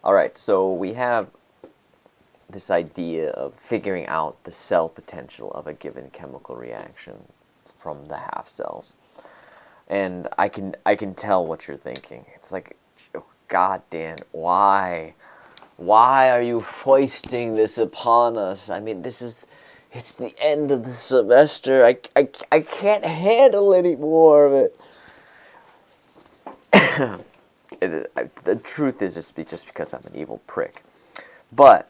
Alright, so we have this idea of figuring out the cell potential of a given chemical reaction from the half cells. And I can tell what you're thinking. It's like, oh, God damn, why? Why are you foisting this upon us? I mean, it's the end of the semester. I can't handle any more of it. The truth is, it's just because I'm an evil prick. But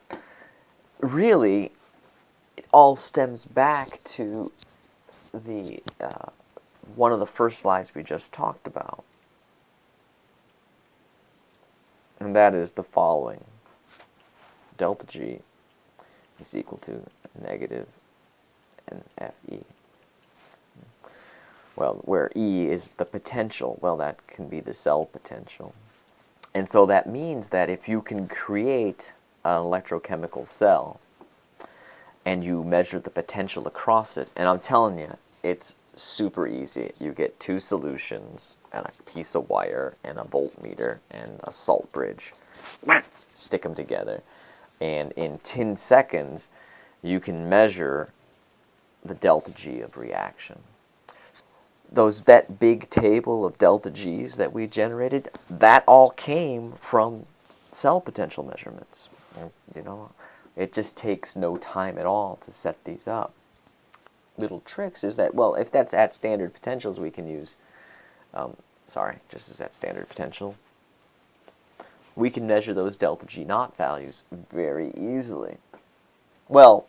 really, it all stems back to the one of the first slides we just talked about. And that is the following. Delta G is equal to negative NFE. Well, where E is the potential, well, that can be the cell potential. And so that means that if you can create an electrochemical cell and you measure the potential across it, and I'm telling you, it's super easy. You get two solutions and a piece of wire and a voltmeter and a salt bridge. Stick them together. And in 10 seconds, you can measure the delta G of reaction. That big table of delta G's that we generated, that all came from cell potential measurements. You know, it just takes no time at all to set these up. Little tricks is that, well, if that's at standard potentials, we can use, just as at standard potential, we can measure those delta G naught values very easily. Well,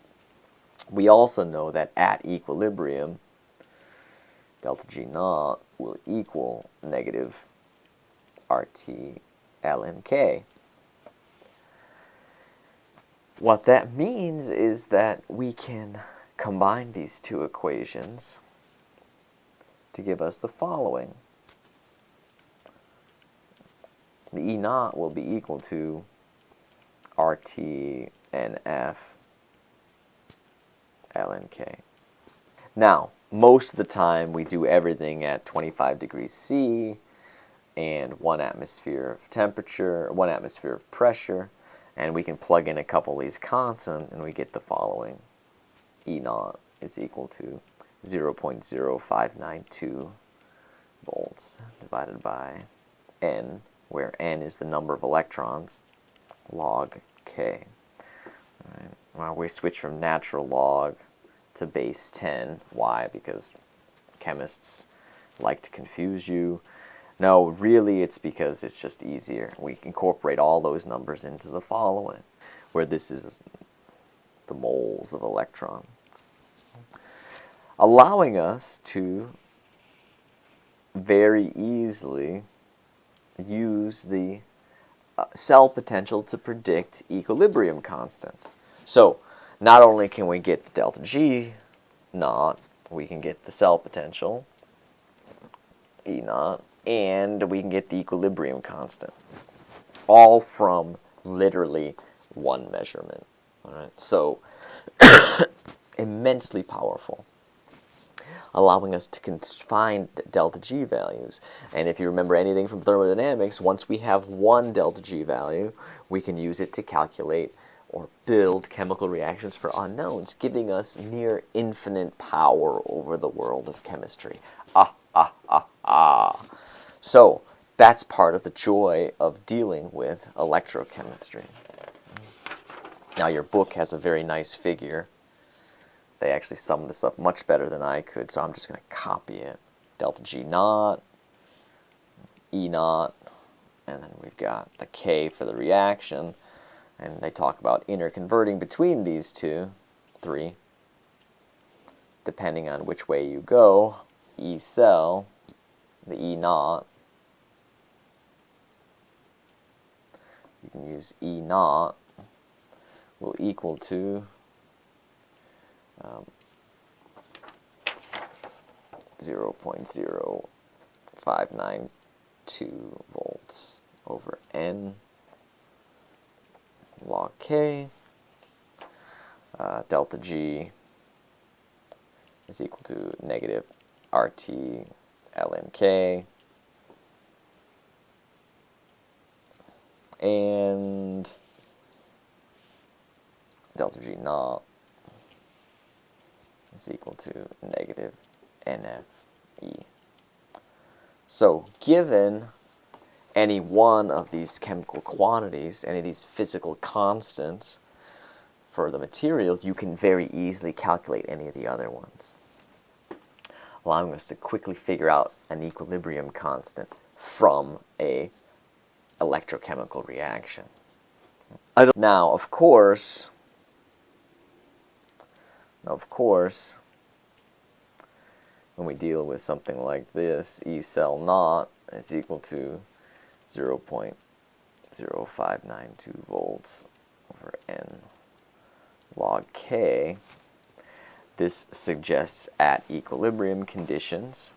we also know that at equilibrium, delta G naught will equal negative RT LMK. What that means is that we can combine these two equations to give us the following. The E naught will be equal to RT NF LNK. Now, most of the time we do everything at 25 degrees C and 1 atmosphere of temperature, 1 atmosphere of pressure, and we can plug in a couple of these constants and we get the following. E naught is equal to 0.0592 volts divided by N, where N is the number of electrons, log K. All right. Well, we switch from natural log to base 10. Why? Because chemists like to confuse you. No, really it's because it's just easier. We incorporate all those numbers into the following, where this is the moles of electrons, allowing us to very easily use the cell potential to predict equilibrium constants. So not only can we get the delta G naught, we can get the cell potential, E naught, and we can get the equilibrium constant, all from literally one measurement. All right, so immensely powerful, allowing us to find delta G values. And if you remember anything from thermodynamics, once we have one delta G value, we can use it to calculate or build chemical reactions for unknowns, giving us near infinite power over the world of chemistry. So that's part of the joy of dealing with electrochemistry. Now your book has a very nice figure. They actually sum this up much better than I could, so I'm just going to copy it. Delta G naught, E naught, and then we've got the K for the reaction. And they talk about interconverting between these three, depending on which way you go. E cell, the E naught, you can use E naught will equal to 0.0592 volts over N log K. Delta G is equal to negative RT LMK. and delta G naught is equal to negative NFE. So given any one of these chemical quantities, any of these physical constants for the material, you can very easily calculate any of the other ones, allowing us to quickly figure out an equilibrium constant from a electrochemical reaction. Now, of course, when we deal with something like this, E cell naught is equal to 0.0592 volts over N log K. This suggests at equilibrium conditions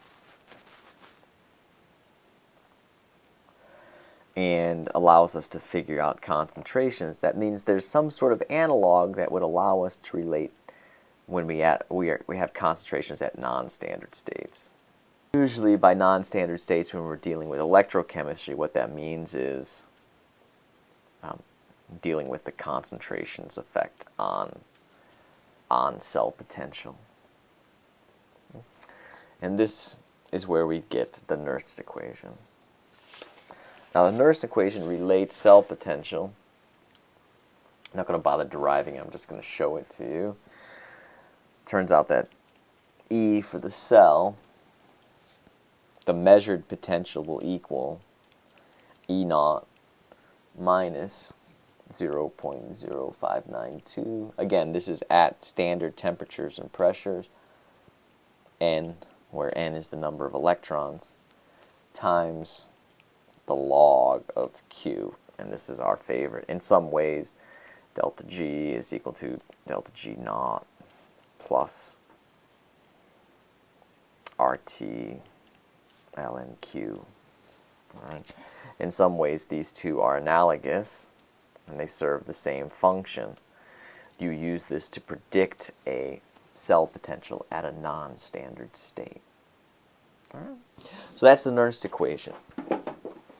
and allows us to figure out concentrations. That means there's some sort of analog that would allow us to relate when we have concentrations at non-standard states. Usually by non-standard states, when we're dealing with electrochemistry, what that means is dealing with the concentrations effect on cell potential. And this is where we get the Nernst equation. Now the Nernst equation relates cell potential. I'm not going to bother deriving it, I'm just going to show it to you. Turns out that E for the cell, the measured potential will equal E naught minus 0.0592. Again, this is at standard temperatures and pressures, N, where N is the number of electrons, times the log of Q. And this is our favorite. In some ways, delta G is equal to delta G naught plus RT ln Q. All right. In some ways, these two are analogous, and they serve the same function. You use this to predict a cell potential at a non-standard state. All right. So that's the Nernst equation.